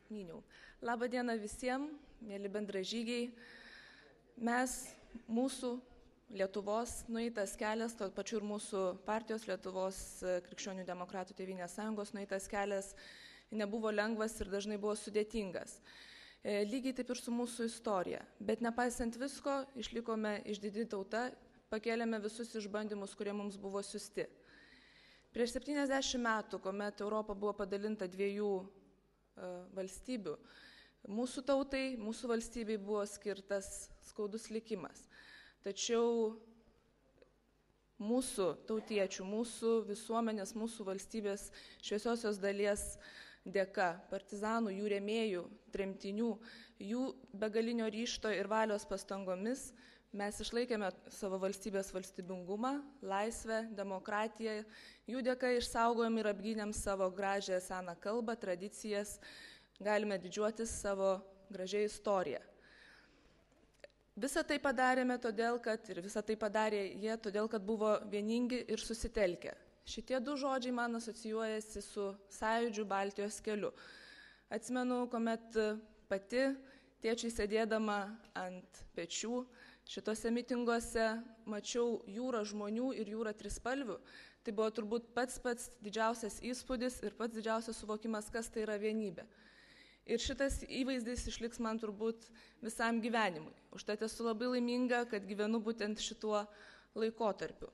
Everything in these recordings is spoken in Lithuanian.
Myniau. Labą dieną visiems, mėly bendražygiai. Mūsų Lietuvos nueitas kelias, to pačiu ir mūsų partijos Lietuvos krikščionių demokratų Tėvynės sąjungos nueitas kelias nebuvo lengvas ir dažnai buvo sudėtingas. Lygiai taip ir su mūsų istorija. Bet nepaisant visko, išlikome išdidi tauta, pakėlėme visus išbandymus, kurie mums buvo siųsti. Prieš 70 metų, kuomet Europa buvo padalinta dviejų valstybių, mūsų tautai, mūsų valstybei buvo skirtas skaudus likimas. Tačiau mūsų tautiečių, mūsų visuomenės, mūsų valstybės šviesiosios dalies dėka, partizanų, jų rėmėjų, tremtinių, jų begalinio ryžto ir valios pastangomis mes išlaikėme savo valstybės valstybingumą, laisvę, demokratiją, jų dėka išsaugojom ir apgynėm savo gražią seną kalbą, tradicijas, galime didžiuotis savo gražią istoriją. Visą tai padarėme todėl, ir visą tai padarė jie todėl, kad buvo vieningi ir susitelkę. Šitie du žodžiai man asocijuojasi su sąjūdžiu Baltijos keliu. Atsimenu, kuomet pati tėčiui sėdėdama ant pečių šitose mitinguose mačiau jūrą žmonių ir jūrą trispalvių. Tai buvo turbūt pats didžiausias įspūdis ir pats didžiausias suvokimas, kas tai yra vienybė. Ir šitas įvaizdis išliks man turbūt visam gyvenimui. Užtat esu labai laiminga, kad gyvenu būtent šituo laikotarpiu.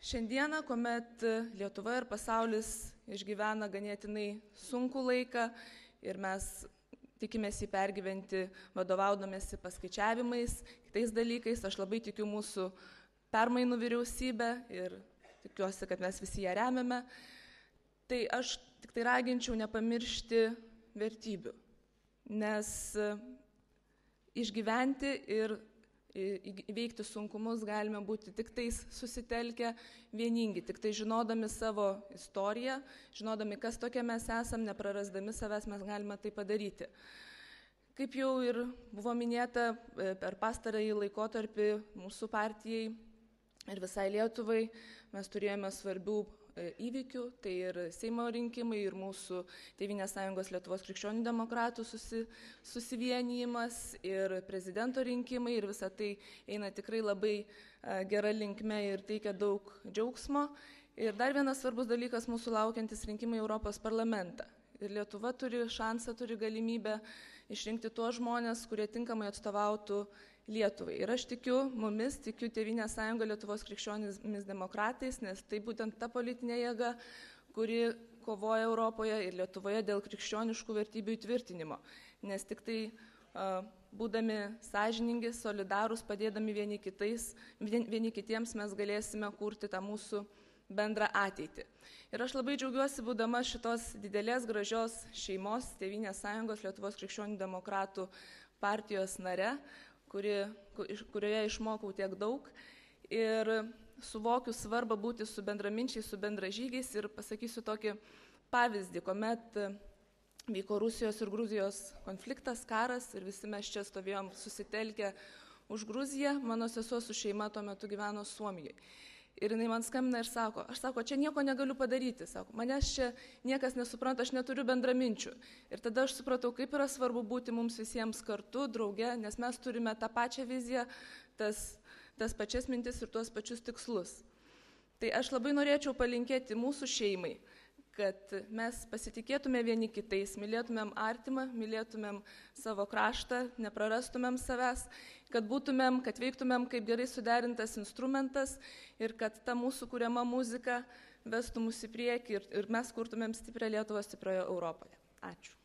Šiandieną, kuomet Lietuva ir pasaulis išgyvena ganėtinai sunkų laiką ir mes tikimės jį pergyventi vadovaudomėsi paskaičiavimais, kitais dalykais, aš labai tikiu mūsų permainų vyriausybę ir tikiuosi, kad mes visi ją remiame, tai aš tik tai raginčiau nepamiršti vertybių, nes išgyventi ir įveikti sunkumus galime būti tik tais susitelkę vieningi, tik tai žinodami savo istoriją, žinodami, kas tokie mes esam, neprarasdami savęs mes galime tai padaryti. Kaip jau ir buvo minėta, per pastarąjį laikotarpį mūsų partijai ir visai Lietuvai mes turėjome svarbių įvykių, tai ir Seimo rinkimai, ir mūsų Tėvynės sąjungos Lietuvos krikščionių demokratų susivienijimas, ir prezidento rinkimai, ir visa tai eina tikrai labai gera linkme ir teikia daug džiaugsmo. Ir dar vienas svarbus dalykas mūsų laukiantis rinkimai Europos parlamentą. Ir Lietuva turi šansą, turi galimybę išrinkti tuos žmonės, kurie tinkamai atstovautų Lietuvai. Ir aš tikiu mumis, tikiu Tėvynės sąjunga Lietuvos krikščionimis demokratais, nes tai būtent ta politinė jėga, kuri kovoja Europoje ir Lietuvoje dėl krikščioniškų vertybių įtvirtinimo. Nes tik tai būdami sąžiningi, solidarūs, padėdami vieni kitiems mes galėsime kurti tą mūsų bendrą ateitį. Ir aš labai džiaugiuosi, būdama šitos didelės gražios šeimos Tėvynės sąjungos Lietuvos krikščionių demokratų partijos nare, kurioje išmokau tiek daug ir suvokiu svarbą būti su bendraminčiais, su bendražygiais ir pasakysiu tokį pavyzdį, kuomet vyko Rusijos ir Gruzijos konfliktas, karas ir visi mes čia stovėjom susitelkę už Gruziją, mano sesuo su šeima tuo metu gyveno Suomijoje. Ir jinai man skambina ir sako, čia nieko negaliu padaryti, manęs čia niekas nesupranta, aš neturiu bendraminčių. Ir tada aš supratau, kaip yra svarbu būti mums visiems kartu, drauge, nes mes turime tą pačią viziją, tas pačias mintis ir tuos pačius tikslus. Tai aš labai norėčiau palinkėti mūsų šeimai, kad mes pasitikėtume vieni kitais, mylėtumėm artimą, mylėtumėm savo kraštą, neprarastumėm savęs, kad veiktumėm kaip gerai suderintas instrumentas ir kad ta mūsų kuriama muzika vestų mus į priekį ir mes kurtumėm stiprią Lietuvą stiprioje Europoje. Ačiū.